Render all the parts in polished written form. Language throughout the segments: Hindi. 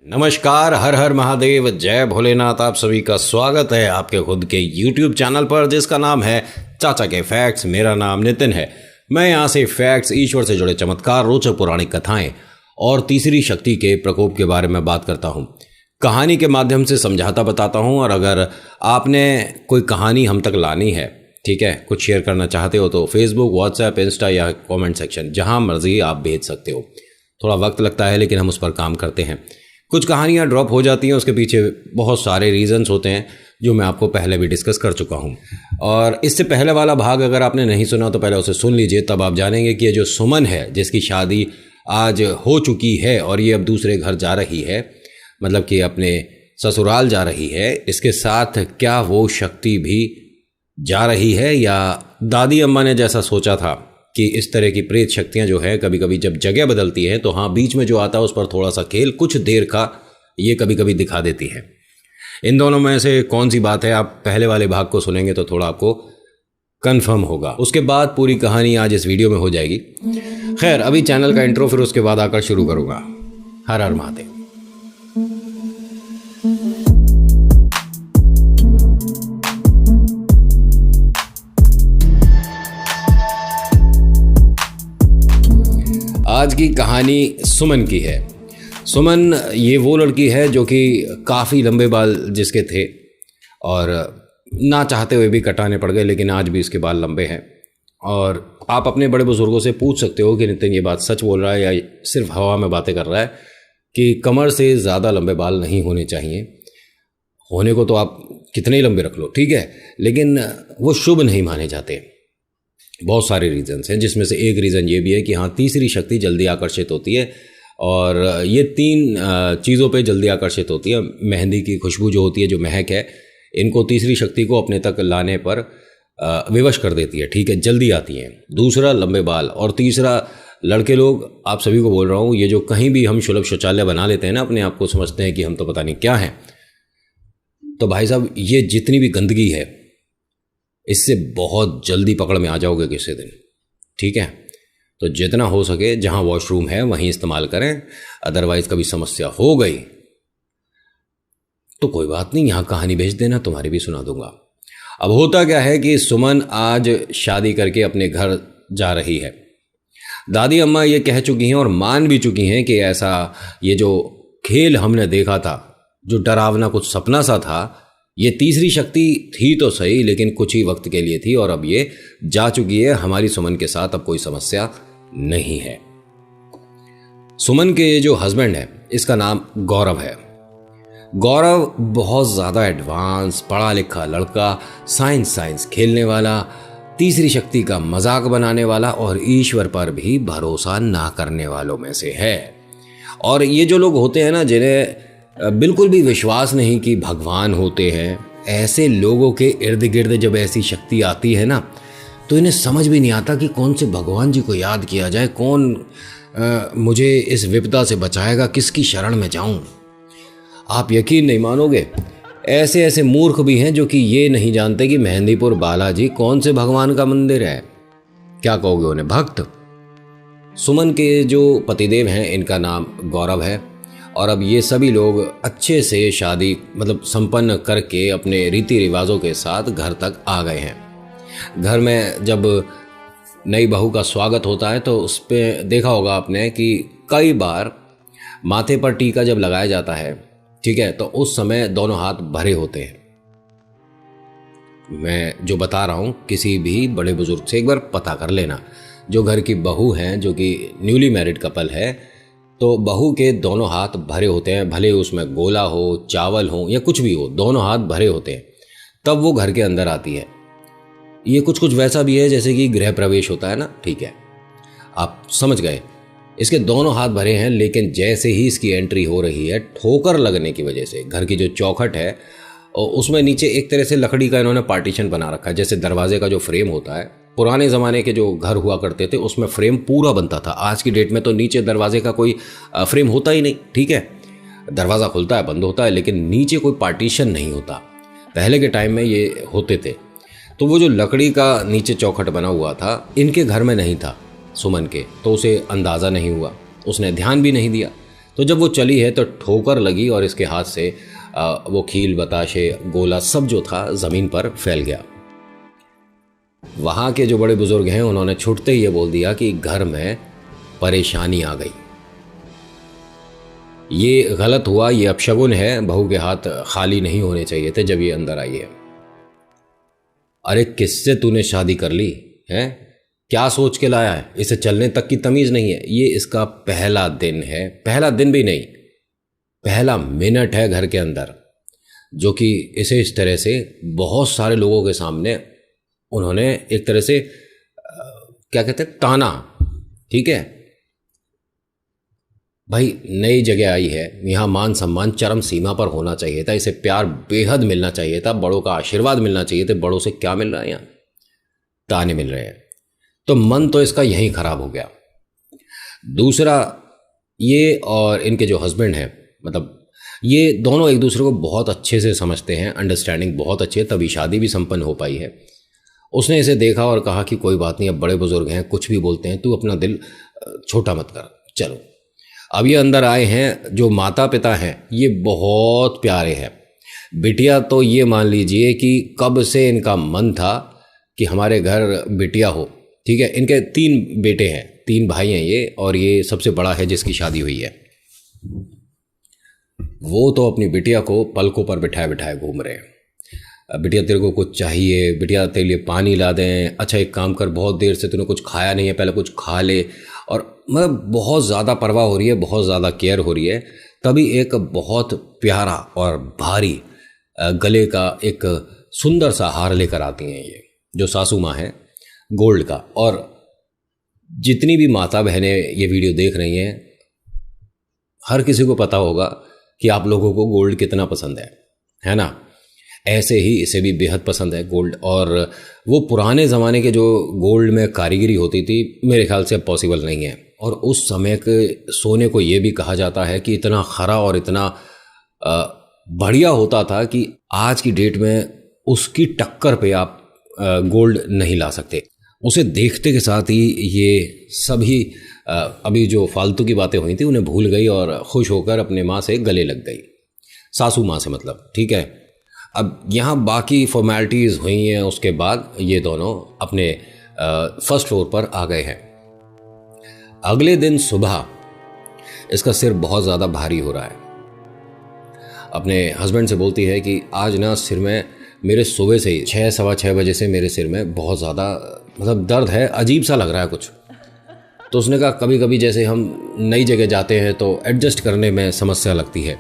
नमस्कार, हर हर महादेव, जय भोलेनाथ। आप सभी का स्वागत है आपके खुद के YouTube चैनल पर जिसका नाम है चाचा के फैक्ट्स। मेरा नाम नितिन है। मैं यहाँ से फैक्ट्स, ईश्वर से जुड़े चमत्कार, रोचक पौराणिक कथाएं और तीसरी शक्ति के प्रकोप के बारे में बात करता हूँ। कहानी के माध्यम से समझाता बताता हूँ। और अगर आपने कोई कहानी हम तक लानी है, ठीक है, कुछ शेयर करना चाहते हो तो फेसबुक, व्हाट्सएप, इंस्टा या कमेंट सेक्शन, जहाँ मर्जी आप भेज सकते हो। थोड़ा वक्त लगता है लेकिन हम उस पर काम करते हैं। कुछ कहानियाँ ड्रॉप हो जाती हैं, उसके पीछे बहुत सारे रीजंस होते हैं जो मैं आपको पहले भी डिस्कस कर चुका हूँ। और इससे पहले वाला भाग अगर आपने नहीं सुना तो पहले उसे सुन लीजिए, तब आप जानेंगे कि ये जो सुमन है जिसकी शादी आज हो चुकी है और ये अब दूसरे घर जा रही है, मतलब कि अपने ससुराल जा रही है, इसके साथ क्या वो शक्ति भी जा रही है या दादी अम्मा ने जैसा सोचा था कि इस तरह की प्रेत शक्तियां जो है कभी कभी जब जगह बदलती हैं तो हाँ, बीच में जो आता है उस पर थोड़ा सा खेल कुछ देर का ये कभी कभी दिखा देती है। इन दोनों में से कौन सी बात है, आप पहले वाले भाग को सुनेंगे तो थोड़ा आपको कंफर्म होगा। उसके बाद पूरी कहानी आज इस वीडियो में हो जाएगी। खैर, अभी चैनल का इंट्रो, फिर उसके बाद आकर शुरू करूँगा। हर हर महादेव। आज की कहानी सुमन की है। सुमन ये वो लड़की है जो कि काफ़ी लंबे बाल जिसके थे और ना चाहते हुए भी कटाने पड़ गए, लेकिन आज भी इसके बाल लंबे हैं। और आप अपने बड़े बुजुर्गों से पूछ सकते हो कि नितिन ये बात सच बोल रहा है या सिर्फ हवा में बातें कर रहा है, कि कमर से ज़्यादा लंबे बाल नहीं होने चाहिए। होने को तो आप कितने ही लंबे रख लो, ठीक है, लेकिन वो शुभ नहीं माने जाते। बहुत सारे रीजंस हैं, जिसमें से एक रीज़न ये भी है कि हाँ, तीसरी शक्ति जल्दी आकर्षित होती है। और ये तीन चीज़ों पे जल्दी आकर्षित होती है। मेहंदी की खुशबू जो होती है, जो महक है, इनको तीसरी शक्ति को अपने तक लाने पर विवश कर देती है, ठीक है, जल्दी आती हैं। दूसरा, लंबे बाल। और तीसरा, लड़के लोग, आप सभी को बोल रहा हूँ, ये जो कहीं भी हम सुलभ शौचालय बना लेते हैं ना, अपने आप को समझते हैं कि हम तो पता नहीं क्या हैं। तो भाई साहब, ये जितनी भी गंदगी है इससे बहुत जल्दी पकड़ में आ जाओगे किसी दिन, ठीक है। तो जितना हो सके जहां वॉशरूम है वहीं इस्तेमाल करें, अदरवाइज कभी समस्या हो गई तो कोई बात नहीं, यहां कहानी भेज देना, तुम्हारी भी सुना दूंगा। अब होता क्या है कि सुमन आज शादी करके अपने घर जा रही है। दादी अम्मा ये कह चुकी हैं और मान भी चुकी हैं कि ऐसा ये जो खेल हमने देखा था, जो डरावना कुछ सपना सा था, ये तीसरी शक्ति थी तो सही, लेकिन कुछ ही वक्त के लिए थी और अब ये जा चुकी है। हमारी सुमन के साथ अब कोई समस्या नहीं है। सुमन के जो हस्बैंड है, इसका नाम गौरव है। गौरव बहुत ज़्यादा एडवांस पढ़ा लिखा लड़का, साइंस खेलने वाला, तीसरी शक्ति का मजाक बनाने वाला और ईश्वर पर भी भरोसा ना करने वालों में से है। और ये जो लोग होते हैं ना, जिन्हें बिल्कुल भी विश्वास नहीं कि भगवान होते हैं, ऐसे लोगों के इर्द गिर्द जब ऐसी शक्ति आती है ना, तो इन्हें समझ भी नहीं आता कि कौन से भगवान जी को याद किया जाए, कौन मुझे इस विपदा से बचाएगा, किसकी शरण में जाऊं। आप यकीन नहीं मानोगे, ऐसे ऐसे मूर्ख भी हैं जो कि ये नहीं जानते कि मेहंदीपुर बालाजी कौन से भगवान का मंदिर है। क्या कहोगे उन्हें, भक्त। सुमन के जो पतिदेव हैं, इनका नाम गौरव है। और अब ये सभी लोग अच्छे से शादी मतलब संपन्न करके अपने रीति रिवाजों के साथ घर तक आ गए हैं। घर में जब नई बहू का स्वागत होता है तो उस पर देखा होगा आपने कि कई बार माथे पर टीका जब लगाया जाता है, ठीक है, तो उस समय दोनों हाथ भरे होते हैं। मैं जो बता रहा हूँ, किसी भी बड़े बुजुर्ग से एक बार पता कर लेना। जो घर की बहू हैं, जो कि न्यूली मैरिड कपल है, तो बहू के दोनों हाथ भरे होते हैं, भले उसमें गोला हो, चावल हो या कुछ भी हो, दोनों हाथ भरे होते हैं, तब वो घर के अंदर आती है। ये कुछ वैसा भी है जैसे कि गृह प्रवेश होता है ना, ठीक है, आप समझ गए। इसके दोनों हाथ भरे हैं, लेकिन जैसे ही इसकी एंट्री हो रही है, ठोकर लगने की वजह से घर की जो चौखट है उसमें नीचे एक तरह से लकड़ी का इन्होंने पार्टीशन बना रखा है। जैसे दरवाजे का जो फ्रेम होता है, पुराने ज़माने के जो घर हुआ करते थे उसमें फ्रेम पूरा बनता था। आज की डेट में तो नीचे दरवाजे का कोई फ्रेम होता ही नहीं, ठीक है, दरवाज़ा खुलता है, बंद होता है, लेकिन नीचे कोई पार्टीशन नहीं होता। पहले के टाइम में ये होते थे। तो वो जो लकड़ी का नीचे चौखट बना हुआ था, इनके घर में नहीं था सुमन के, तो उसे अंदाज़ा नहीं हुआ, उसने ध्यान भी नहीं दिया। तो जब वो चली है तो ठोकर लगी और इसके हाथ से वो खील, बताशे, गोला सब जो था ज़मीन पर फैल गया। वहाँ के जो बड़े बुजुर्ग हैं उन्होंने छूटते ही ये बोल दिया कि घर में परेशानी आ गई, ये गलत हुआ, ये अपशगुन है, बहू के हाथ खाली नहीं होने चाहिए थे जब ये अंदर आई है। अरे किससे तूने शादी कर ली है? क्या सोच के लाया है? इसे चलने तक की तमीज़ नहीं है। ये इसका पहला दिन है, पहला दिन भी नहीं, पहला मिनट है घर के अंदर, जो कि इसे इस तरह से बहुत सारे लोगों के सामने उन्होंने एक तरह से क्या कहते हैं, ताना। ठीक है भाई, नई जगह आई है, यहाँ मान सम्मान चरम सीमा पर होना चाहिए था, इसे प्यार बेहद मिलना चाहिए था, बड़ों का आशीर्वाद मिलना चाहिए था। बड़ों से क्या मिल रहा है? यहाँ ताने मिल रहे हैं। तो मन तो इसका यहीं खराब हो गया। दूसरा, ये और इनके जो हस्बैंड हैं, मतलब ये दोनों एक दूसरे को बहुत अच्छे से समझते हैं, अंडरस्टैंडिंग बहुत अच्छी है, तभी शादी भी संपन्न हो पाई है। उसने इसे देखा और कहा कि कोई बात नहीं, अब बड़े बुजुर्ग हैं, कुछ भी बोलते हैं, तू अपना दिल छोटा मत कर, चलो। अब ये अंदर आए हैं, जो माता पिता हैं ये बहुत प्यारे हैं। बिटिया तो ये मान लीजिए कि कब से इनका मन था कि हमारे घर बिटिया हो। ठीक है, इनके 3 बेटे हैं, 3 भाई हैं ये, और ये सबसे बड़ा है जिसकी शादी हुई है। वो तो अपनी बिटिया को पलकों पर बिठाए बिठाए घूम रहे हैं। बिटिया तेरे को कुछ चाहिए, बिटिया तेरे लिए पानी ला दें, अच्छा एक काम कर, बहुत देर से तूने कुछ खाया नहीं है, पहले कुछ खा ले। और मतलब बहुत ज़्यादा परवाह हो रही है, बहुत ज़्यादा केयर हो रही है। तभी एक बहुत प्यारा और भारी गले का एक सुंदर सा हार लेकर आती हैं ये जो सासू माँ है, गोल्ड का। और जितनी भी माता बहनें ये वीडियो देख रही हैं, हर किसी को पता होगा कि आप लोगों को गोल्ड कितना पसंद है ना? ऐसे ही इसे भी बेहद पसंद है गोल्ड। और वो पुराने ज़माने के जो गोल्ड में कारीगरी होती थी, मेरे ख्याल से अब पॉसिबल नहीं है। और उस समय के सोने को ये भी कहा जाता है कि इतना खरा और इतना बढ़िया होता था कि आज की डेट में उसकी टक्कर पे आप गोल्ड नहीं ला सकते। उसे देखते के साथ ही ये सभी अभी जो फालतू की बातें हुई थी उन्हें भूल गई और खुश होकर अपने माँ से गले लग गई, सासू माँ से मतलब। ठीक है, अब यहाँ बाकी फॉर्मेलिटीज़ हुई हैं, उसके बाद ये दोनों अपने फर्स्ट फ्लोर पर आ गए हैं। अगले दिन सुबह इसका सिर बहुत ज़्यादा भारी हो रहा है। अपने हस्बैंड से बोलती है कि आज ना सिर में मेरे सुबह से ही 6 सवा 6 बजे से मेरे सिर में बहुत ज़्यादा मतलब दर्द है, अजीब सा लग रहा है कुछ। तो उसने कहा कभी कभी जैसे हम नई जगह जाते हैं तो एडजस्ट करने में समस्या लगती है।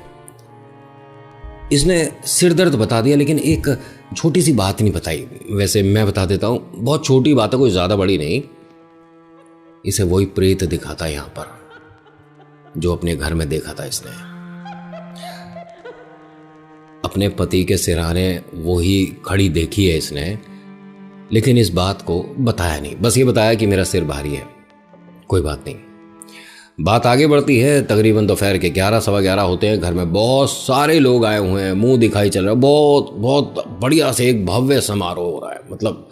इसने सिर दर्द बता दिया, लेकिन एक छोटी सी बात नहीं बताई। वैसे मैं बता देता हूँ, बहुत छोटी बात है, कोई ज़्यादा बड़ी नहीं। इसे वही प्रेत दिखाता है यहाँ पर जो अपने घर में देखा था इसने। अपने पति के सिरहाने वही खड़ी देखी है इसने, लेकिन इस बात को बताया नहीं। बस ये बताया कि मेरा सिर भारी है, कोई बात नहीं। बात आगे बढ़ती है। तकरीबन दोपहर के 11 सवा 11 होते हैं। घर में बहुत सारे लोग आए हुए हैं, मुंह दिखाई चल रहा है। बहुत बहुत बढ़िया से एक भव्य समारोह हो रहा है, मतलब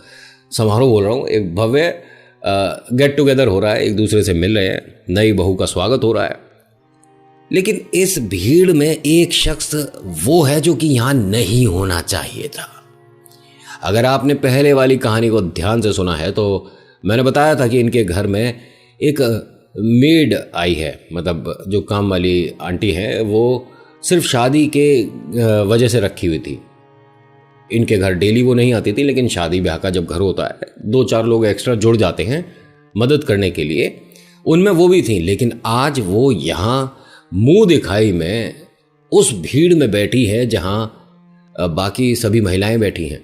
समारोह बोल रहा हूँ, एक भव्य गेट टुगेदर हो रहा है, एक दूसरे से मिल रहे हैं, नई बहू का स्वागत हो रहा है। लेकिन इस भीड़ में एक शख्स वो है जो कि यहाँ नहीं होना चाहिए था। अगर आपने पहले वाली कहानी को ध्यान से सुना है तो मैंने बताया था कि इनके घर में एक मेड आई है, मतलब जो काम वाली आंटी है, वो सिर्फ शादी के वजह से रखी हुई थी। इनके घर डेली वो नहीं आती थी, लेकिन शादी ब्याह का जब घर होता है 2-4 लोग एक्स्ट्रा जुड़ जाते हैं मदद करने के लिए, उनमें वो भी थी। लेकिन आज वो यहाँ मुंह दिखाई में उस भीड़ में बैठी है जहाँ बाकी सभी महिलाएं बैठी हैं।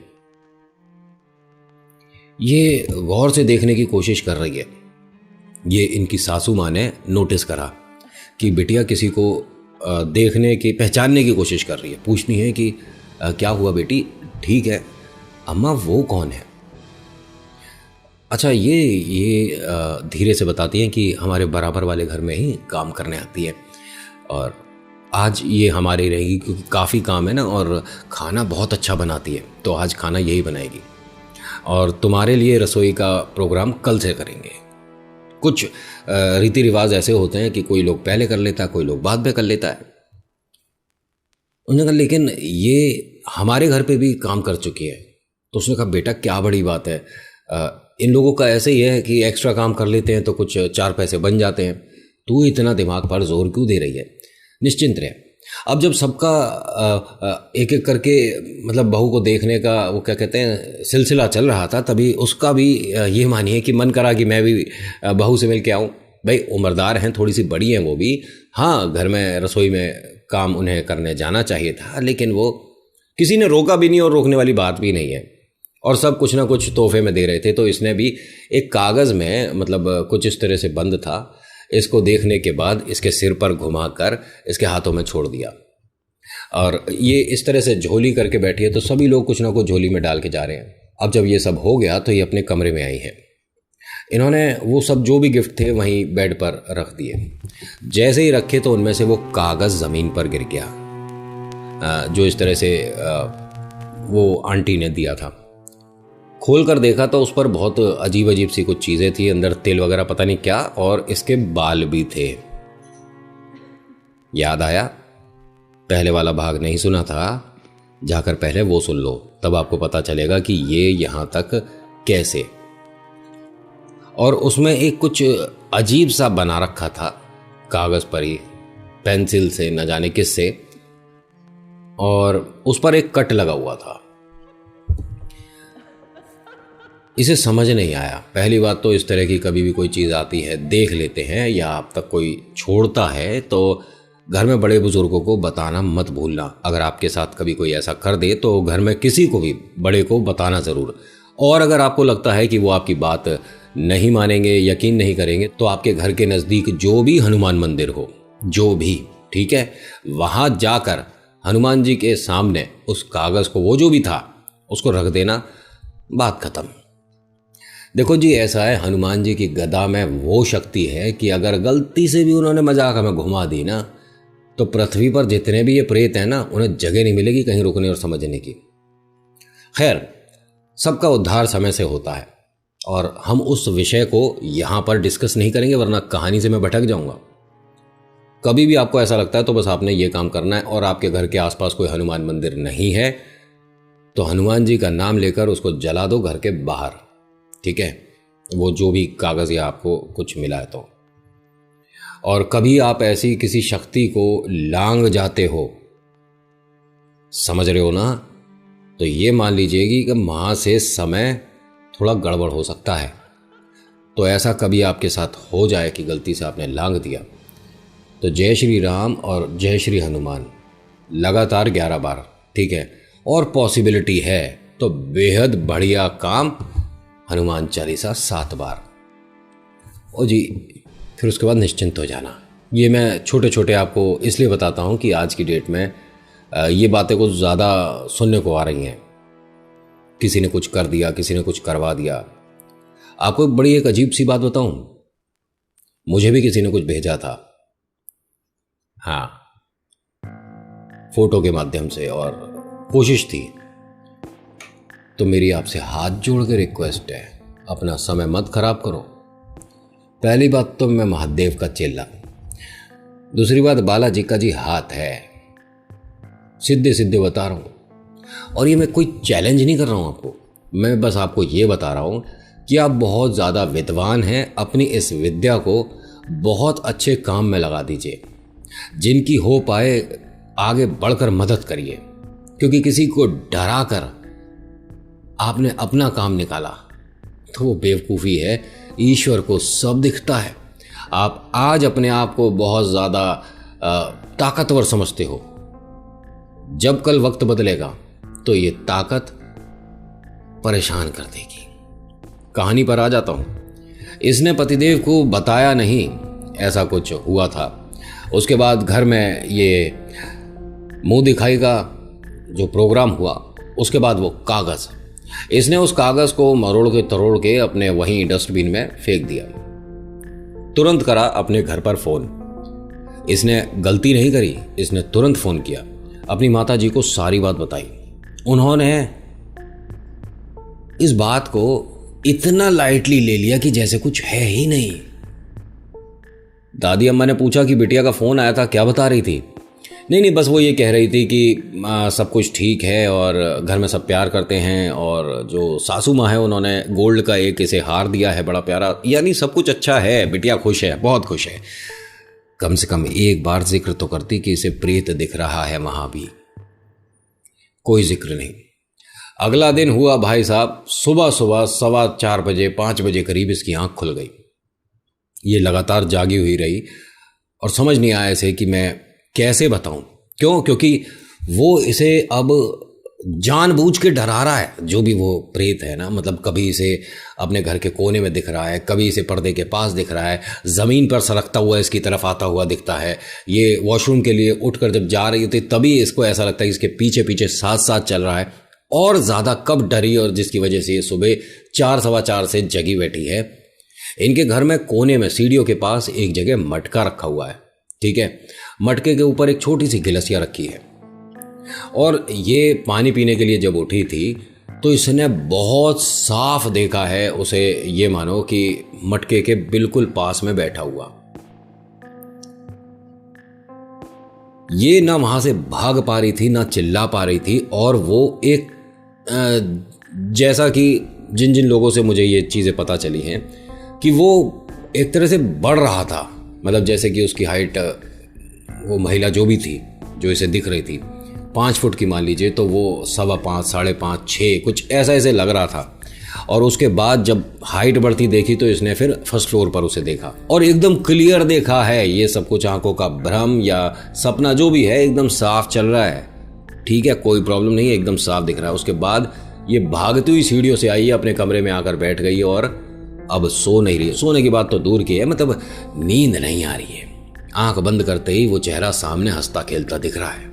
ये गौर से देखने की कोशिश कर रही है। ये इनकी सासू माँ ने नोटिस करा कि बिटिया किसी को देखने की, पहचानने की कोशिश कर रही है। पूछनी है कि क्या हुआ बेटी, ठीक है? अम्मा वो कौन है? अच्छा, ये धीरे से बताती हैं कि हमारे बराबर वाले घर में ही काम करने आती है और आज ये हमारी रहेगी क्योंकि काफ़ी काम है ना, और खाना बहुत अच्छा बनाती है, तो आज खाना यही बनाएगी और तुम्हारे लिए रसोई का प्रोग्राम कल से करेंगे। कुछ रीति रिवाज ऐसे होते हैं कि कोई लोग पहले कर लेता है, कोई लोग बाद में कर लेता है। उन्होंने कहा लेकिन ये हमारे घर पे भी काम कर चुकी है। तो उसने कहा बेटा क्या बड़ी बात है, इन लोगों का ऐसे ही है कि एक्स्ट्रा काम कर लेते हैं तो कुछ 4 पैसे बन जाते हैं, तू इतना दिमाग पर जोर क्यों दे रही है, निश्चिंत रहे। अब जब सबका एक एक करके मतलब बहू को देखने का वो क्या कहते हैं सिलसिला चल रहा था, तभी उसका भी ये मानिए कि मन करा कि मैं भी बहू से मिल के आऊँ। भाई उम्रदार हैं, थोड़ी सी बड़ी हैं वो भी, हाँ घर में रसोई में काम उन्हें करने जाना चाहिए था, लेकिन वो किसी ने रोका भी नहीं और रोकने वाली बात भी नहीं है, और सब कुछ ना कुछ तोहफे में दे रहे थे। तो इसने भी एक कागज़ में मतलब कुछ इस तरह से बंद था, इसको देखने के बाद इसके सिर पर घुमाकर इसके हाथों में छोड़ दिया, और ये इस तरह से झोली करके बैठी है। तो सभी लोग कुछ ना कुछ झोली में डाल के जा रहे हैं। अब जब ये सब हो गया तो ये अपने कमरे में आई हैं। इन्होंने वो सब जो भी गिफ्ट थे वहीं बेड पर रख दिए। जैसे ही रखे तो उनमें से वो कागज़ ज़मीन पर गिर गया, जो इस तरह से वो आंटी ने दिया था। खोल कर देखा तो उस पर बहुत अजीब अजीब सी कुछ चीज़ें थी, अंदर तेल वगैरह पता नहीं क्या, और इसके बाल भी थे। याद आया, पहले वाला भाग नहीं सुना था, जाकर पहले वो सुन लो, तब आपको पता चलेगा कि ये यहाँ तक कैसे। और उसमें एक कुछ अजीब सा बना रखा था कागज़ पर ही, पेंसिल से न जाने किससे, और उस पर एक कट लगा हुआ था। इसे समझ नहीं आया। पहली बात तो इस तरह की कभी भी कोई चीज़ आती है, देख लेते हैं या आप तक कोई छोड़ता है तो घर में बड़े बुजुर्गों को बताना मत भूलना। अगर आपके साथ कभी कोई ऐसा कर दे तो घर में किसी को भी बड़े को बताना ज़रूर। और अगर आपको लगता है कि वो आपकी बात नहीं मानेंगे, यकीन नहीं करेंगे, तो आपके घर के नज़दीक जो भी हनुमान मंदिर हो, जो भी, ठीक है, वहाँ जाकर हनुमान जी के सामने उस कागज़ को, वो जो भी था, उसको रख देना, बात ख़त्म। देखो जी, ऐसा है, हनुमान जी की गदा में वो शक्ति है कि अगर गलती से भी उन्होंने मजाक में घुमा दी ना, तो पृथ्वी पर जितने भी ये प्रेत हैं ना, उन्हें जगह नहीं मिलेगी कहीं रुकने और समझने की। खैर, सबका उद्धार समय से होता है, और हम उस विषय को यहाँ पर डिस्कस नहीं करेंगे, वरना कहानी से मैं भटक जाऊँगा। कभी भी आपको ऐसा लगता है तो बस आपने ये काम करना है, और आपके घर के आसपास कोई हनुमान मंदिर नहीं है तो हनुमान जी का नाम लेकर उसको जला दो घर के बाहर, ठीक है, वो जो भी कागज़ या आपको कुछ मिला है तो। और कभी आप ऐसी किसी शक्ति को लांग जाते हो, समझ रहे हो ना, तो ये मान लीजिएगी कि वहाँ से समय थोड़ा गड़बड़ हो सकता है। तो ऐसा कभी आपके साथ हो जाए कि गलती से आपने लांग दिया, तो जय श्री राम और जय श्री हनुमान लगातार 11 बार, ठीक है, और पॉसिबिलिटी है तो बेहद बढ़िया काम हनुमान चालीसा 7 बार। ओ जी, फिर उसके बाद निश्चिंत हो जाना। ये मैं छोटे छोटे आपको इसलिए बताता हूँ कि आज की डेट में ये बातें कुछ ज़्यादा सुनने को आ रही हैं। किसी ने कुछ कर दिया, किसी ने कुछ करवा दिया। आपको बड़ी एक अजीब सी बात बताऊँ, मुझे भी किसी ने कुछ भेजा था, हाँ, फोटो के माध्यम से, और कोशिश थी। तो मेरी आपसे हाथ जोड़ के रिक्वेस्ट है, अपना समय मत खराब करो। पहली बात तो मैं महादेव का चेला, दूसरी बात बालाजी का जी हाथ है, सीधे सीधे बता रहा हूँ। और ये मैं कोई चैलेंज नहीं कर रहा हूँ आपको, मैं बस आपको ये बता रहा हूँ कि आप बहुत ज़्यादा विद्वान हैं, अपनी इस विद्या को बहुत अच्छे काम में लगा दीजिए। जिनकी हो पाए आगे बढ़कर मदद करिए, क्योंकि किसी को डरा कर आपने अपना काम निकाला तो वो बेवकूफ़ी है। ईश्वर को सब दिखता है। आप आज अपने आप को बहुत ज़्यादा ताकतवर समझते हो, जब कल वक्त बदलेगा तो ये ताकत परेशान कर देगी। कहानी पर आ जाता हूँ। इसने पतिदेव को बताया नहीं ऐसा कुछ हुआ था। उसके बाद घर में ये मुंह दिखाई का जो प्रोग्राम हुआ, उसके बाद वो कागज़, इसने उस कागज़ को मरोड़ के तरोड़ के अपने वहीं डस्टबिन में फेंक दिया। तुरंत करा अपने घर पर फ़ोन। इसने गलती नहीं करी, इसने तुरंत फ़ोन किया, अपनी माता जी को सारी बात बताई। उन्होंने इस बात को इतना लाइटली ले लिया कि जैसे कुछ है ही नहीं। दादी अम्मा ने पूछा कि बिटिया का फ़ोन आया था, क्या बता रही थी? नहीं नहीं, बस वो ये कह रही थी कि सब कुछ ठीक है और घर में सब प्यार करते हैं, और जो सासू माँ है उन्होंने गोल्ड का एक इसे हार दिया है बड़ा प्यारा, यानी सब कुछ अच्छा है, बिटिया खुश है, बहुत खुश है। कम से कम एक बार जिक्र तो करती कि इसे प्रेत दिख रहा है वहाँ भी। कोई जिक्र नहीं। अगला दिन हुआ भाई साहब, सुबह सुबह 4:15 बजे 5 बजे करीब इसकी आंख खुल गई। ये लगातार जागी हुई रही और समझ नहीं आया इसे कि मैं कैसे बताऊं। क्यों? क्योंकि वो इसे अब जानबूझ के डरा रहा है, जो भी वो प्रेत है ना। मतलब कभी इसे अपने घर के कोने में दिख रहा है, कभी इसे पर्दे के पास दिख रहा है, ज़मीन पर सरकता हुआ इसकी तरफ आता हुआ दिखता है। ये वॉशरूम के लिए उठकर जब जा रही होती तभी इसको ऐसा लगता है कि इसके पीछे पीछे साथ साथ चल रहा है। और ज़्यादा कब डरी और जिसकी वजह से ये सुबह 4 सवा 4 से जगी बैठी है। इनके घर में कोने में सीढ़ियों के पास एक जगह मटका रखा हुआ है, ठीक है। मटके के ऊपर एक छोटी सी गिलसिया रखी है, और ये पानी पीने के लिए जब उठी थी तो इसने बहुत साफ देखा है उसे, ये मानो कि मटके के बिल्कुल पास में बैठा हुआ। ये ना वहां से भाग पा रही थी ना चिल्ला पा रही थी, और वो एक जैसा कि जिन जिन लोगों से मुझे ये चीज़ें पता चली हैं कि वो एक तरह से बढ़ रहा था। मतलब जैसे कि उसकी हाइट, वो महिला जो भी थी जो इसे दिख रही थी 5 फुट की मान लीजिए, तो वो 5.25, 5.5, 6 कुछ ऐसा ऐसे लग रहा था। और उसके बाद जब हाइट बढ़ती देखी तो इसने फिर फर्स्ट फ्लोर पर उसे देखा, और एकदम क्लियर देखा है। ये सब कुछ आंखों का भ्रम या सपना जो भी है, एकदम साफ चल रहा है, ठीक है, कोई प्रॉब्लम नहीं है, एकदम साफ दिख रहा है। उसके बाद ये भागती हुई सीढ़ियों से आई है, अपने कमरे में आकर बैठ गई और अब सो नहीं रही। सोने की बात तो दूर की है, मतलब नींद नहीं आ रही है। आंख बंद करते ही वो चेहरा सामने हंसता खेलता दिख रहा है।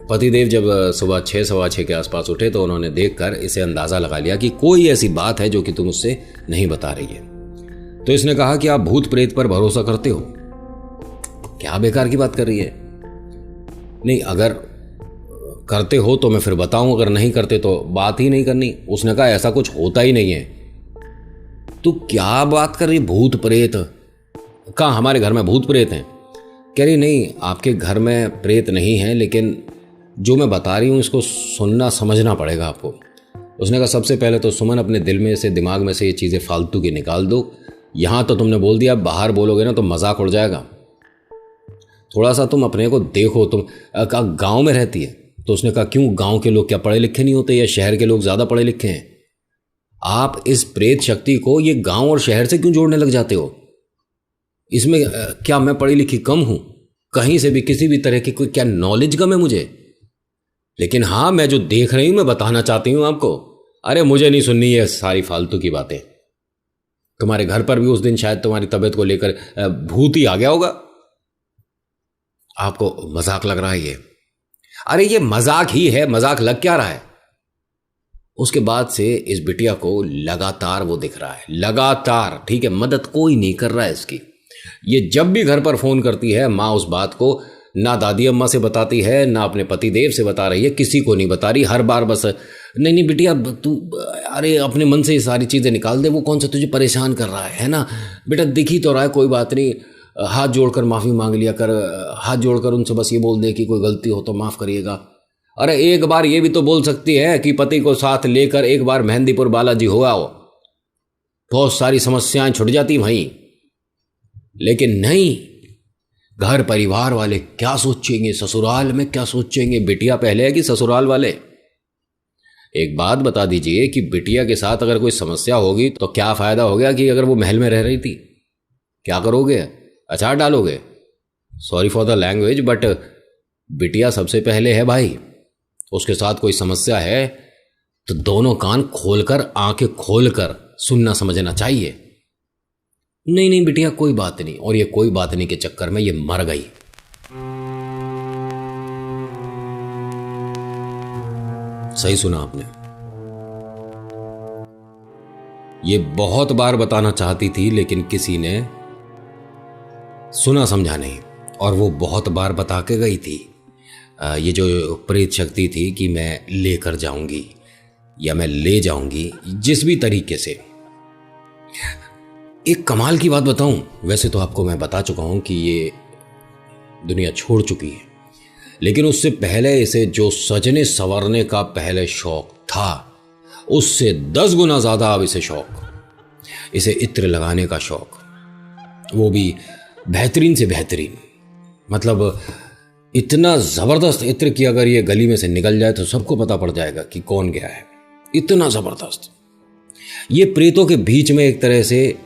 पतिदेव जब सुबह 6 सवा 6 के आसपास उठे तो उन्होंने देखकर इसे अंदाजा लगा लिया कि कोई ऐसी बात है जो कि तुम मुझसे नहीं बता रही है। तो इसने कहा कि आप भूत प्रेत पर भरोसा करते हो? क्या बेकार की बात कर रही है? नहीं, अगर करते हो तो मैं फिर बताऊं, अगर नहीं करते तो बात ही नहीं करनी। उसने कहा ऐसा कुछ होता ही नहीं है। तू क्या बात कर रही, भूत प्रेत? कहाँ हमारे घर में भूत प्रेत हैं? कह रही नहीं, आपके घर में प्रेत नहीं है, लेकिन जो मैं बता रही हूँ इसको सुनना समझना पड़ेगा आपको। उसने कहा सबसे पहले तो सुमन अपने दिल में से, दिमाग में से ये चीज़ें फालतू की निकाल दो। यहाँ तो तुमने बोल दिया, बाहर बोलोगे ना तो मजाक उड़ जाएगा। थोड़ा सा तुम अपने को देखो। तुम गाँव में रहती है? तो उसने कहा क्यों, गाँव के लोग क्या पढ़े लिखे नहीं होते, या शहर के लोग ज़्यादा पढ़े लिखे हैं? आप इस प्रेत शक्ति को ये गाँव और शहर से क्यों जोड़ने लग जाते हो? इसमें क्या मैं पढ़ी लिखी कम हूँ? कहीं से भी किसी भी तरह की कोई क्या नॉलेज कम है मुझे? लेकिन हाँ, मैं जो देख रही हूं मैं बताना चाहती हूं आपको। अरे मुझे नहीं सुननी है सारी फालतू की बातें। तुम्हारे घर पर भी उस दिन शायद तुम्हारी तबीयत को लेकर भूत ही आ गया होगा। आपको मजाक लग रहा है ये? अरे ये मजाक ही है, मजाक लग क्या रहा है? उसके बाद से इस बिटिया को लगातार वो दिख रहा है, लगातार, ठीक है। मदद कोई नहीं कर रहा है इसकी। ये जब भी घर पर फोन करती है, माँ उस बात को ना दादी अम्मा से बताती है, ना अपने पति देव से बता रही है, किसी को नहीं बता रही। हर बार बस नहीं नहीं बिटिया तू, अरे अपने मन से ये सारी चीज़ें निकाल दे, वो कौन सा तुझे परेशान कर रहा है ना बेटा, दिख ही तो रहा है, कोई बात नहीं, हाथ जोड़कर माफ़ी मांग लिया कर, हाथ जोड़कर उनसे बस ये बोल दे कि कोई गलती हो तो माफ़ करिएगा। अरे एक बार ये भी तो बोल सकती है कि पति को साथ लेकर एक बार मेहंदीपुर बालाजी हो आओ, बहुत सारी समस्याएं छुट जाती वहीं। लेकिन नहीं, घर परिवार वाले क्या सोचेंगे, ससुराल में क्या सोचेंगे, बिटिया पहले है कि ससुराल वाले? एक बात बता दीजिए कि बिटिया के साथ अगर कोई समस्या होगी तो क्या फायदा हो गया कि अगर वो महल में रह रही थी? क्या करोगे? अचार डालोगे? Sorry for the language, but बिटिया सबसे पहले है भाई। उसके साथ कोई समस्या है तो दोनों कान खोलकर, आंखें खोलकर सुनना समझना चाहिए। नहीं नहीं बिटिया कोई बात नहीं, और ये कोई बात नहीं के चक्कर में ये मर गई। सही सुना आपने। ये बहुत बार बताना चाहती थी लेकिन किसी ने सुना समझा नहीं, और वो बहुत बार बता के गई थी। ये जो प्रेत शक्ति थी कि मैं लेकर जाऊंगी या मैं ले जाऊंगी, जिस भी तरीके से। एक कमाल की बात बताऊं, वैसे तो आपको मैं बता चुका हूं कि ये दुनिया छोड़ चुकी है, लेकिन उससे पहले इसे जो सजने संवरने का पहले शौक था, उससे 10 गुना ज्यादा अब इसे शौक, इसे इत्र लगाने का शौक, वो भी बेहतरीन से बेहतरीन। मतलब इतना जबरदस्त इत्र कि अगर ये गली में से निकल जाए तो सबको पता पड़ जाएगा कि कौन गया है। इतना जबरदस्त। ये प्रेतों के बीच में एक तरह से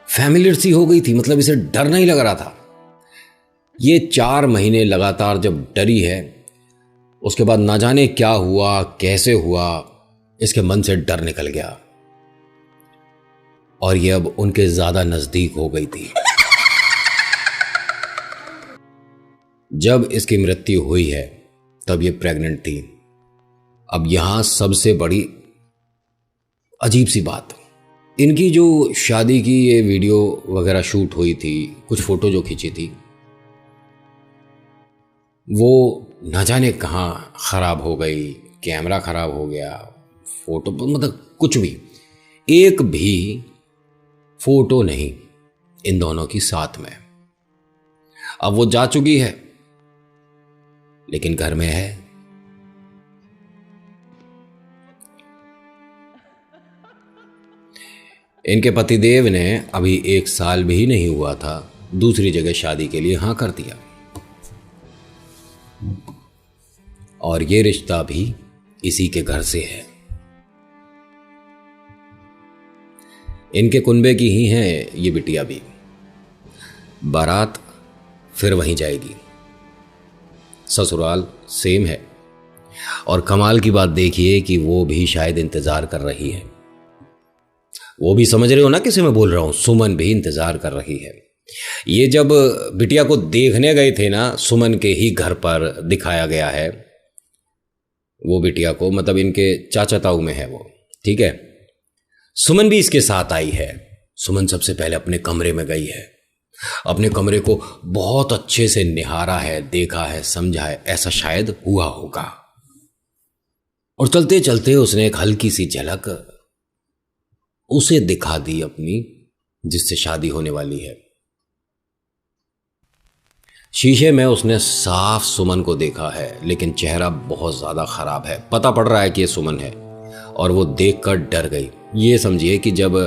फैमिलियर सी हो गई थी, मतलब इसे डर नहीं लग रहा था। ये 4 महीने लगातार जब डरी है, उसके बाद ना जाने क्या हुआ, कैसे हुआ, इसके मन से डर निकल गया और ये अब उनके ज्यादा नजदीक हो गई थी। जब इसकी मृत्यु हुई है तब ये प्रेग्नेंट थी। अब यहां सबसे बड़ी अजीब सी बात, इनकी जो शादी की ये वीडियो वगैरह शूट हुई थी, कुछ फोटो जो खींची थी, वो न जाने कहां खराब हो गई, कैमरा खराब हो गया, फोटो मतलब कुछ भी, एक भी फोटो नहीं इन दोनों की साथ में। अब वो जा चुकी है लेकिन घर में है। इनके पतिदेव ने अभी 1 साल भी नहीं हुआ था, दूसरी जगह शादी के लिए हां कर दिया और ये रिश्ता भी इसी के घर से है। इनके कुनबे की ही है ये बिटिया भी। बारात फिर वहीं जाएगी, ससुराल सेम है। और कमाल की बात देखिए कि वो भी शायद इंतजार कर रही है। वो भी समझ रहे हो ना किसे मैं बोल रहा हूं, सुमन भी इंतजार कर रही है। ये जब बिटिया को देखने गए थे ना, सुमन के ही घर पर दिखाया गया है वो बिटिया को, मतलब इनके चाचा ताऊ में है वो, ठीक है। सुमन भी इसके साथ आई है। सुमन सबसे पहले अपने कमरे में गई है, अपने कमरे को बहुत अच्छे से निहारा है, देखा है, समझा है, ऐसा शायद हुआ होगा। और चलते चलते उसने एक हल्की सी झलक उसे दिखा दी अपनी, जिससे शादी होने वाली है। शीशे में उसने साफ सुमन को देखा है, लेकिन चेहरा बहुत ज्यादा खराब है। पता पड़ रहा है कि ये सुमन है और वो देखकर डर गई। ये समझिए कि जब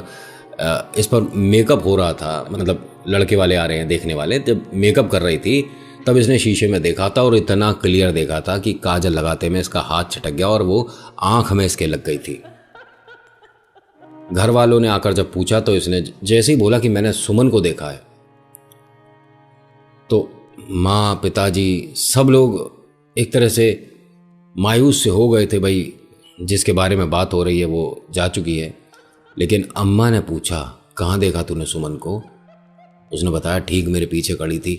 इस पर मेकअप हो रहा था, मतलब लड़के वाले आ रहे हैं देखने वाले, जब मेकअप कर रही थी तब इसने शीशे में देखा था और इतना क्लियर देखा था कि काजल लगाते में इसका हाथ छटक गया और वो आंख में इसके लग गई थी। घर वालों ने आकर जब पूछा तो इसने जैसे ही बोला कि मैंने सुमन को देखा है, तो माँ, पिताजी, सब लोग एक तरह से मायूस से हो गए थे। भाई जिसके बारे में बात हो रही है वो जा चुकी है। लेकिन अम्मा ने पूछा, कहाँ देखा तूने सुमन को? उसने बताया, ठीक मेरे पीछे खड़ी थी।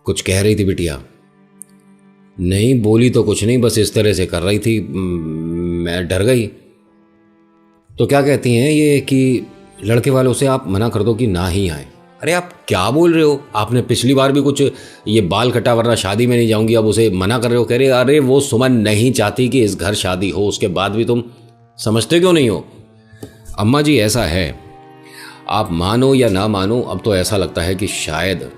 कुछ कह रही थी बिटिया? नहीं बोली तो कुछ नहीं, बस इस तरह से कर रही थी, मैं डर गई। तो क्या कहती हैं ये कि लड़के वालों से आप मना कर दो कि ना ही आए। अरे आप क्या बोल रहे हो? आपने पिछली बार भी कुछ ये बाल कटा वरना शादी में नहीं जाऊंगी, अब उसे मना कर रहे हो। कह रहे अरे वो सुमन नहीं चाहती कि इस घर शादी हो, उसके बाद भी तुम समझते क्यों नहीं हो? अम्मा जी ऐसा है, आप मानो या ना मानो, अब तो ऐसा लगता है कि शायद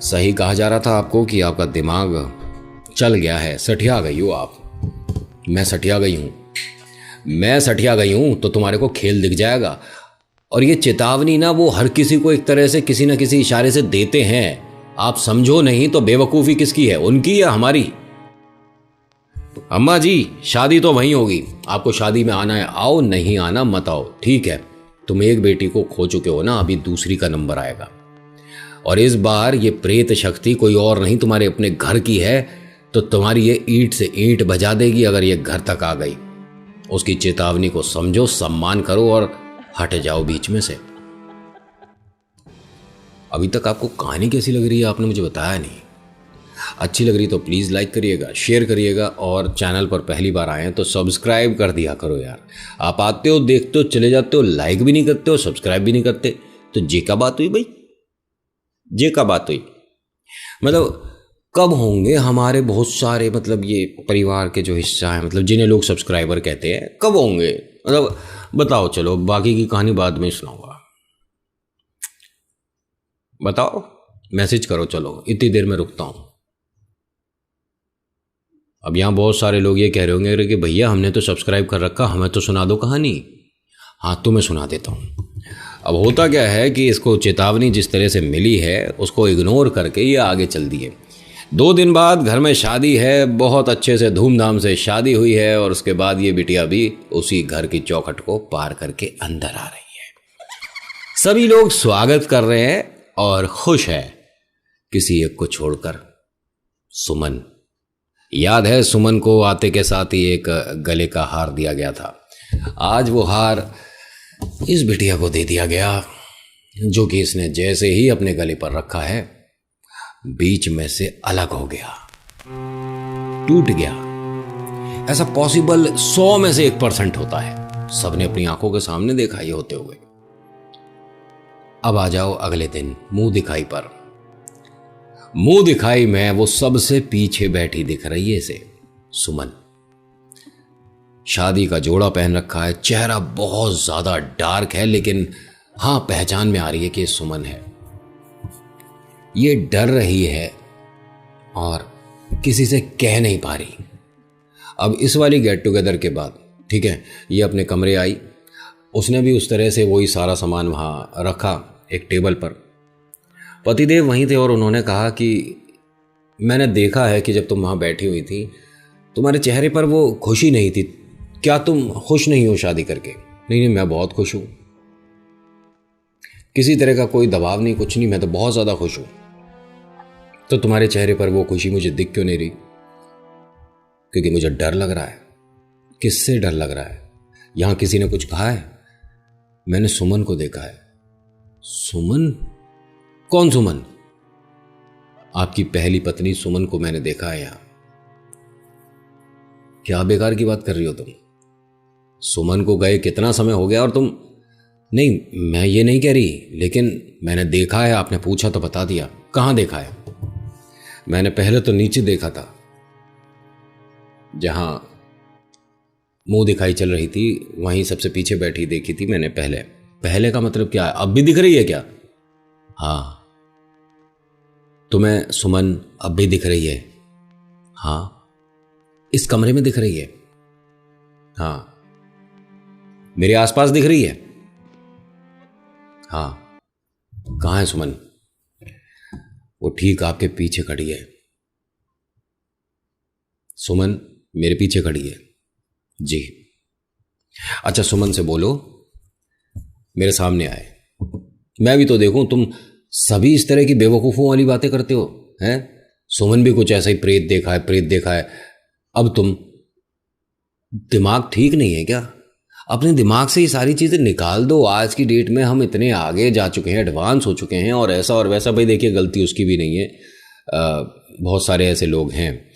सही कहा जा रहा था आपको कि आपका दिमाग चल गया है, सठिया गई हो आप। मैं सठिया गई हूँ, मैं सठिया गई हूँ तो तुम्हारे को खेल दिख जाएगा। और ये चेतावनी ना वो हर किसी को एक तरह से किसी न किसी इशारे से देते हैं। आप समझो नहीं तो बेवकूफ़ी किसकी है, उनकी या हमारी? अम्मा जी शादी तो वहीं होगी, आपको शादी में आना है आओ, नहीं आना मत आओ, ठीक है। तुम एक बेटी को खो चुके हो ना, अभी दूसरी का नंबर आएगा। और इस बार ये प्रेत शक्ति कोई और नहीं तुम्हारे अपने घर की है, तो तुम्हारी ये ईंट से ईंट बजा देगी अगर ये घर तक आ गई। उसकी चेतावनी को समझो, सम्मान करो और हट जाओ बीच में से। अभी तक आपको कहानी कैसी लग रही है आपने मुझे बताया नहीं। अच्छी लग रही तो प्लीज़ लाइक करिएगा, शेयर करिएगा, और चैनल पर पहली बार आए हैं तो सब्सक्राइब कर दिया करो यार। आप आते हो, देखते हो, चले जाते हो, लाइक भी नहीं करते हो, सब्सक्राइब भी नहीं करते, तो जे का बात हुई भाई, जे का बात हुई। मतलब कब होंगे हमारे बहुत सारे, मतलब ये परिवार के जो हिस्सा है, मतलब जिन्हें लोग सब्सक्राइबर कहते हैं, कब होंगे? मतलब बताओ, चलो बाकी की कहानी बाद में सुनाऊंगा। बताओ, मैसेज करो, चलो इतनी देर में रुकता हूँ। अब यहाँ बहुत सारे लोग ये कह रहे होंगे कि भैया हमने तो सब्सक्राइब कर रखा, हमें तो सुना दो कहानी। हाँ, तो मैं सुना देता हूँ। अब होता क्या है कि इसको चेतावनी जिस तरह से मिली है उसको इग्नोर करके ये आगे चल दिए। 2 दिन बाद घर में शादी है, बहुत अच्छे से धूमधाम से शादी हुई है, और उसके बाद ये बिटिया भी उसी घर की चौखट को पार करके अंदर आ रही है। सभी लोग स्वागत कर रहे हैं और खुश है, किसी एक को छोड़कर। सुमन, याद है सुमन को आते के साथ ही एक गले का हार दिया गया था। आज वो हार इस बिटिया को दे दिया गया, जो कि इसने जैसे ही अपने गले पर रखा है बीच में से अलग हो गया, टूट गया। ऐसा पॉसिबल 100 में से 1% होता है। सबने अपनी आंखों के सामने देखा ये होते हुए। अब आ जाओ अगले दिन मुंह दिखाई पर। मुंह दिखाई में वो सबसे पीछे बैठी दिख रही है इसे सुमन। शादी का जोड़ा पहन रखा है, चेहरा बहुत ज्यादा डार्क है, लेकिन हाँ पहचान में आ रही है कि सुमन है। ये डर रही है और किसी से कह नहीं पा रही। अब इस वाली गेट टुगेदर के बाद ठीक है, ये अपने कमरे आई, उसने भी उस तरह से वही सारा सामान वहाँ रखा एक टेबल पर। पतिदेव वहीं थे और उन्होंने कहा कि मैंने देखा है कि जब तुम वहाँ बैठी हुई थी तुम्हारे चेहरे पर वो खुशी नहीं थी, क्या तुम खुश नहीं हो शादी करके? नहीं, मैं बहुत खुश हूँ, किसी तरह का कोई दबाव नहीं, कुछ नहीं, मैं तो बहुत ज़्यादा खुश हूँ। तो तुम्हारे चेहरे पर वो खुशी मुझे दिख क्यों नहीं रही? क्योंकि मुझे डर लग रहा है। किससे डर लग रहा है? यहाँ किसी ने कुछ कहा है? मैंने सुमन को देखा है। सुमन? कौन सुमन? आपकी पहली पत्नी सुमन को मैंने देखा है यहाँ। क्या बेकार की बात कर रही हो तुम? सुमन को गए कितना समय हो गया और तुम? नहीं, मैं ये नहीं कह रही, लेकिन मैंने देखा है। आपने पूछा तो बता दिया। कहाँ देखा है? मैंने पहले तो नीचे देखा था, जहां मुंह दिखाई चल रही थी वहीं सबसे पीछे बैठी देखी थी मैंने पहले। पहले का मतलब क्या है? अब भी दिख रही है क्या? हाँ। तुम्हें सुमन अब भी दिख रही है? हाँ। इस कमरे में दिख रही है? हाँ। मेरे आसपास दिख रही है? हाँ। कहाँ है सुमन? वो ठीक आपके पीछे खड़ी है। सुमन मेरे पीछे खड़ी है? जी। अच्छा, सुमन से बोलो मेरे सामने आए, मैं भी तो देखूं। तुम सभी इस तरह की बेवकूफों वाली बातें करते हो हैं? सुमन भी कुछ ऐसा ही प्रेत देखा है, प्रेत देखा है। अब तुम, दिमाग ठीक नहीं है क्या? अपने दिमाग से ये सारी चीज़ें निकाल दो। आज की डेट में हम इतने आगे जा चुके हैं, एडवांस हो चुके हैं, और ऐसा और वैसा। भाई देखिए, गलती उसकी भी नहीं है, बहुत सारे ऐसे लोग हैं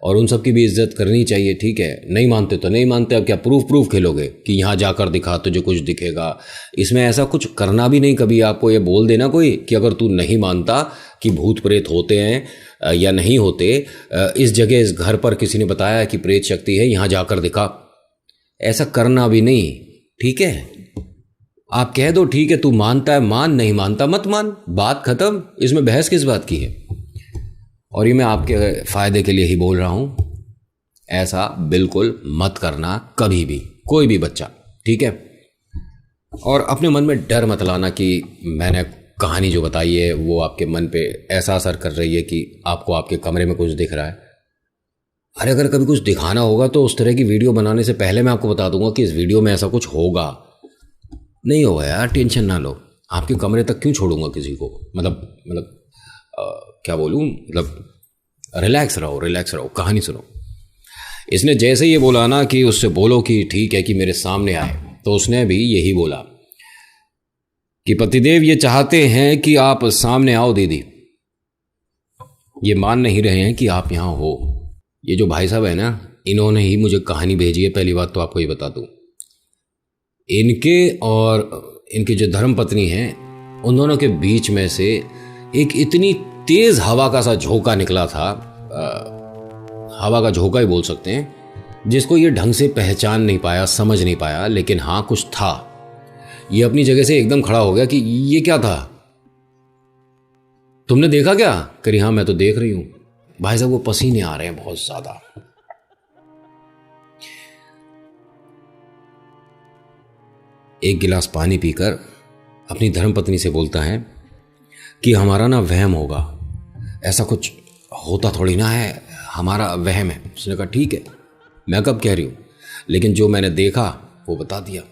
और उन सब की भी इज्जत करनी चाहिए। ठीक है, नहीं मानते तो नहीं मानते। अब क्या प्रूफ खेलोगे कि यहाँ जाकर दिखा तुझे कुछ दिखेगा? इसमें ऐसा कुछ करना भी नहीं। कभी आपको ये बोल देना कोई कि अगर तू नहीं मानता कि भूत प्रेत होते हैं या नहीं होते, इस जगह इस घर पर किसी ने बताया कि प्रेत शक्ति है, यहाँ जाकर दिखा, ऐसा करना भी नहीं। ठीक है, आप कह दो ठीक है तू मानता है मान, नहीं मानता मत मान, बात खत्म। इसमें बहस किस बात की है? और ये मैं आपके फायदे के लिए ही बोल रहा हूं, ऐसा बिल्कुल मत करना कभी भी, कोई भी बच्चा। ठीक है, और अपने मन में डर मत लाना कि मैंने कहानी जो बताई है वो आपके मन पे ऐसा असर कर रही है कि आपको आपके कमरे में कुछ दिख रहा है। अरे अगर कभी कुछ दिखाना होगा तो उस तरह की वीडियो बनाने से पहले मैं आपको बता दूंगा कि इस वीडियो में ऐसा कुछ होगा। नहीं होगा यार, टेंशन ना लो। आपके कमरे तक क्यों छोड़ूंगा किसी को? मतलब क्या बोलूँ, मतलब रिलैक्स रहो, कहानी सुनो। इसने जैसे ये बोला ना कि उससे बोलो कि ठीक है कि मेरे सामने आए, तो उसने भी यही बोला कि पतिदेव ये चाहते हैं कि आप सामने आओ दीदी, ये मान नहीं रहे हैं कि आप यहाँ हो। ये जो भाई साहब है ना, इन्होंने ही मुझे कहानी भेजी है। पहली बात तो आपको ये बता दूं, इनके और इनकी जो धर्म पत्नी है, उन दोनों के बीच में से एक इतनी तेज हवा का सा झोंका निकला था, हवा का झोंका ही बोल सकते हैं, जिसको ये ढंग से पहचान नहीं पाया, समझ नहीं पाया, लेकिन हाँ कुछ था। ये अपनी जगह से एकदम खड़ा हो गया कि ये क्या था, तुमने देखा क्या? करी हाँ मैं तो देख रही हूं। भाई साहब वो पसीने आ रहे हैं बहुत ज्यादा। एक गिलास पानी पीकर अपनी धर्मपत्नी से बोलता है कि हमारा ना वहम होगा, ऐसा कुछ होता थोड़ी ना है, हमारा वहम है। उसने कहा ठीक है, मैं कब कह रही हूं, लेकिन जो मैंने देखा वो बता दिया।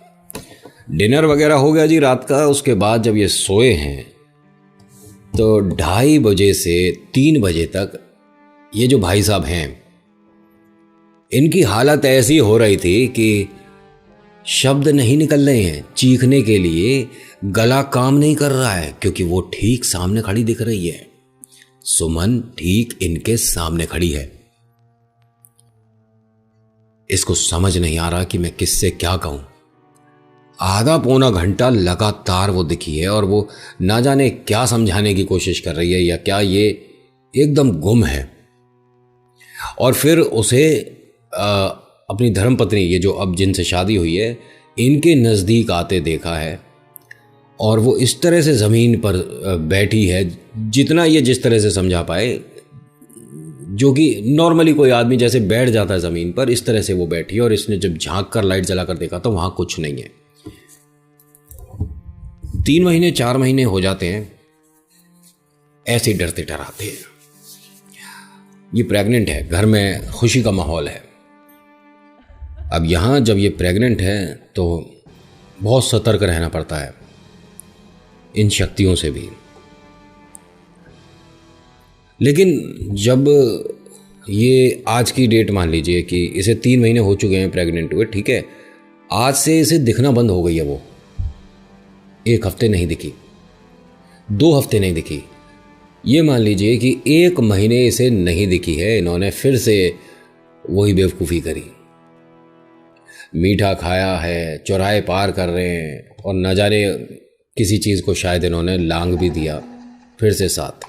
डिनर वगैरह हो गया जी रात का। उसके बाद जब ये सोए हैं तो 2:30 बजे से 3 बजे तक ये जो भाई साहब हैं, इनकी हालत ऐसी हो रही थी कि शब्द नहीं निकल रहे हैं चीखने के लिए, गला काम नहीं कर रहा है, क्योंकि वो ठीक सामने खड़ी दिख रही है। सुमन ठीक इनके सामने खड़ी है। इसको समझ नहीं आ रहा कि मैं किससे क्या कहूं। आधा पौना घंटा लगातार वो दिखी है और वो ना जाने क्या समझाने की कोशिश कर रही है या क्या, ये एकदम गुम है। और फिर उसे अपनी धर्मपत्नी, ये जो अब जिनसे शादी हुई है, इनके नज़दीक आते देखा है और वो इस तरह से ज़मीन पर बैठी है, जितना ये जिस तरह से समझा पाए, जो कि नॉर्मली कोई आदमी जैसे बैठ जाता है ज़मीन पर, इस तरह से वो बैठी है। और इसने जब झांक कर लाइट जलाकर देखा तो वहाँ कुछ नहीं है। 3 महीने 4 महीने हो जाते हैं ऐसे डरते डराते हैं। ये प्रेग्नेंट है, घर में खुशी का माहौल है। अब यहाँ जब ये प्रेग्नेंट है तो बहुत सतर्क रहना पड़ता है इन शक्तियों से भी। लेकिन जब ये आज की डेट मान लीजिए कि इसे 3 महीने हो चुके हैं प्रेग्नेंट हुए, ठीक है, आज से इसे दिखना बंद हो गई है। वो 1 हफ्ते नहीं दिखी, 2 हफ्ते नहीं दिखी, ये मान लीजिए कि 1 महीने इसे नहीं दिखी है। इन्होंने फिर से वही बेवकूफ़ी करी, मीठा खाया है, चौराहे पार कर रहे हैं और न जाने किसी चीज़ को शायद इन्होंने लांग भी दिया फिर से साथ।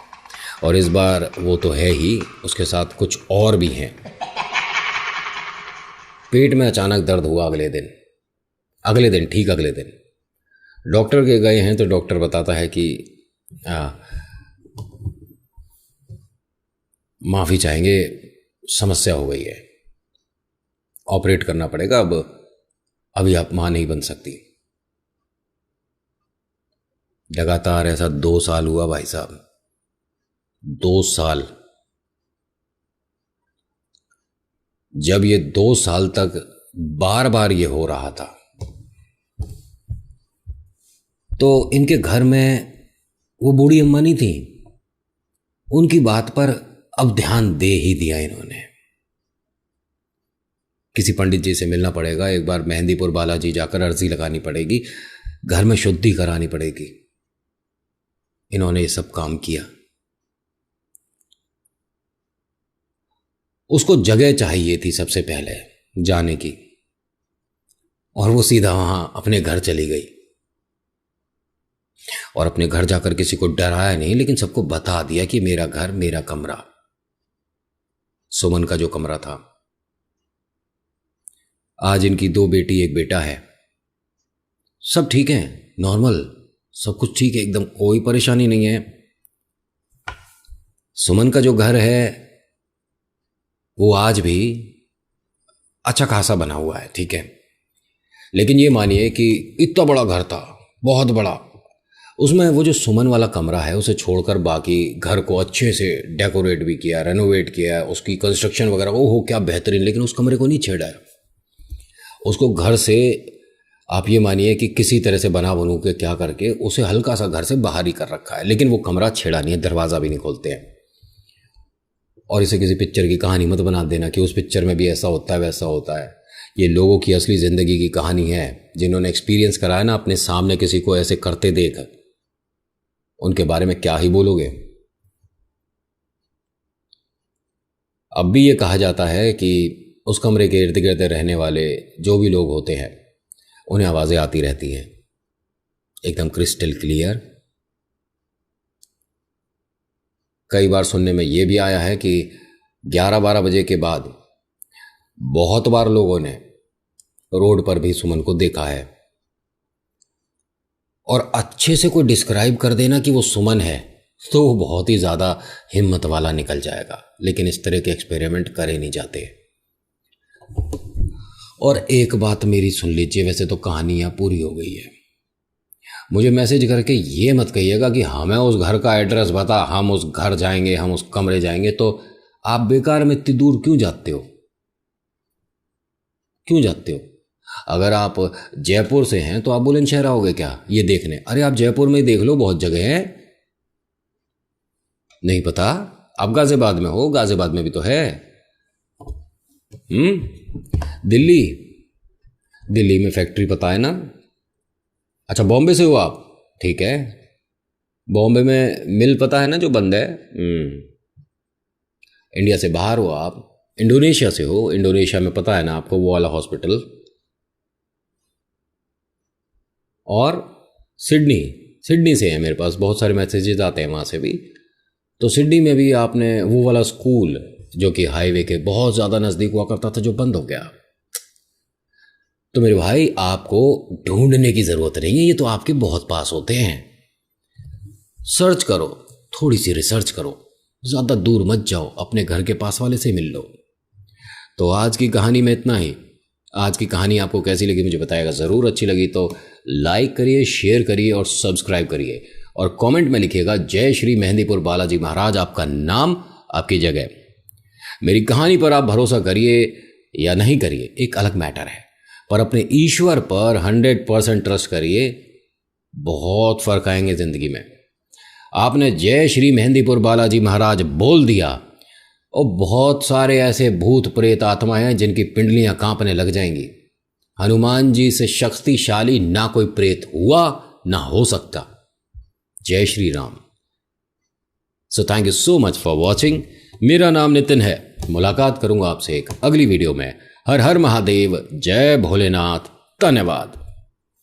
और इस बार वो तो है ही, उसके साथ कुछ और भी हैं। पेट में अचानक दर्द हुआ अगले दिन ठीक अगले दिन डॉक्टर के गए हैं तो डॉक्टर बताता है कि माफ़ी चाहेंगे, समस्या हो गई है, ऑपरेट करना पड़ेगा, अभी आप मां नहीं बन सकती। लगातार ऐसा 2 साल हुआ भाई साहब, 2 साल। जब ये 2 साल तक बार बार ये हो रहा था तो इनके घर में वो बूढ़ी अम्मा नहीं थी, उनकी बात पर अब ध्यान दे ही दिया इन्होंने। किसी पंडित जी से मिलना पड़ेगा, एक बार मेहंदीपुर बालाजी जाकर अर्जी लगानी पड़ेगी, घर में शुद्धि करानी पड़ेगी। इन्होंने ये सब काम किया। उसको जगह चाहिए थी सबसे पहले जाने की, और वो सीधा वहां अपने घर चली गई। और अपने घर जाकर किसी को डराया नहीं, लेकिन सबको बता दिया कि मेरा घर, मेरा कमरा, सुमन का जो कमरा था। आज इनकी 2 बेटी 1 बेटा है, सब ठीक है, नॉर्मल, सब कुछ ठीक है, एकदम कोई परेशानी नहीं है। सुमन का जो घर है वो आज भी अच्छा खासा बना हुआ है, ठीक है, लेकिन ये मानिए कि इतना बड़ा घर था, बहुत बड़ा, उसमें वो जो सुमन वाला कमरा है उसे छोड़कर बाकी घर को अच्छे से डेकोरेट भी किया, रेनोवेट किया, उसकी कंस्ट्रक्शन वगैरह, ओहो क्या बेहतरीन, लेकिन उस कमरे को नहीं छेड़ा है। उसको घर से आप ये मानिए कि किसी तरह से बना बनू के क्या करके उसे हल्का सा घर से बाहर ही कर रखा है, लेकिन वो कमरा छेड़ा नहीं है, दरवाज़ा भी नहीं खोलते हैं। और इसे किसी पिक्चर की कहानी मत बना देना कि उस पिक्चर में भी ऐसा होता है वैसा होता है। ये लोगों की असली ज़िंदगी की कहानी है, जिन्होंने एक्सपीरियंस कराया ना अपने सामने किसी को ऐसे करते देख, उनके बारे में क्या ही बोलोगे। अब भी ये कहा जाता है कि उस कमरे के इर्द गिर्द रहने वाले जो भी लोग होते हैं उन्हें आवाज़ें आती रहती हैं, एकदम क्रिस्टल क्लियर। कई बार सुनने में ये भी आया है कि 11-12 बजे के बाद बहुत बार लोगों ने रोड पर भी सुमन को देखा है, और अच्छे से कोई डिस्क्राइब कर देना कि वो सुमन है तो वो बहुत ही ज़्यादा हिम्मत वाला निकल जाएगा, लेकिन इस तरह के एक्सपेरिमेंट करे नहीं जाते। और एक बात मेरी सुन लीजिए, वैसे तो कहानियाँ पूरी हो गई है, मुझे मैसेज करके ये मत कहिएगा कि हमें उस घर का एड्रेस बता, हम उस घर जाएंगे, हम उस कमरे जाएंगे। तो आप बेकार में इतनी दूर क्यों जाते हो, क्यों जाते हो? अगर आप जयपुर से हैं तो आप बुलंदशहर आओगे क्या ये देखने? अरे आप जयपुर में देख लो, बहुत जगह है। नहीं पता? आप गाजियाबाद में हो, गाजियाबाद में भी तो है। दिल्ली, दिल्ली में फैक्ट्री पता है ना? अच्छा बॉम्बे से हो आप, ठीक है। बॉम्बे में मिल पता है ना जो बंद है। इंडिया से बाहर हो आप, इंडोनेशिया से हो, इंडोनेशिया में पता है ना आपको वो वाला हॉस्पिटल। और सिडनी, सिडनी से है, मेरे पास बहुत सारे मैसेजेस आते हैं वहाँ से भी। तो सिडनी में भी आपने वो वाला स्कूल जो कि हाईवे के बहुत ज़्यादा नज़दीक हुआ करता था, जो बंद हो गया। तो मेरे भाई आपको ढूंढने की ज़रूरत नहीं है, ये तो आपके बहुत पास होते हैं। सर्च करो, थोड़ी सी रिसर्च करो, ज़्यादा दूर मत जाओ, अपने घर के पास वाले से मिल लो। तो आज की कहानी में इतना ही। आज की कहानी आपको कैसी लगी मुझे बताइएगा ज़रूर। अच्छी लगी तो लाइक करिए, शेयर करिए और सब्सक्राइब करिए, और कमेंट में लिखिएगा जय श्री मेहंदीपुर बालाजी महाराज, आपका नाम, आपकी जगह। मेरी कहानी पर आप भरोसा करिए या नहीं करिए एक अलग मैटर है, पर अपने ईश्वर पर 100% ट्रस्ट करिए, बहुत फर्क आएंगे ज़िंदगी में। आपने जय श्री मेहंदीपुर बालाजी महाराज बोल दिया और बहुत सारे ऐसे भूत प्रेत आत्माएं हैं जिनकी पिंडलियां कांपने लग जाएंगी। हनुमान जी से शक्तिशाली ना कोई प्रेत हुआ ना हो सकता। जय Shri Ram. So thank you so much for watching. मेरा नाम नितिन है। मुलाकात करूंगा आपसे एक अगली वीडियो में। हर हर महादेव, जय भोलेनाथ, धन्यवाद।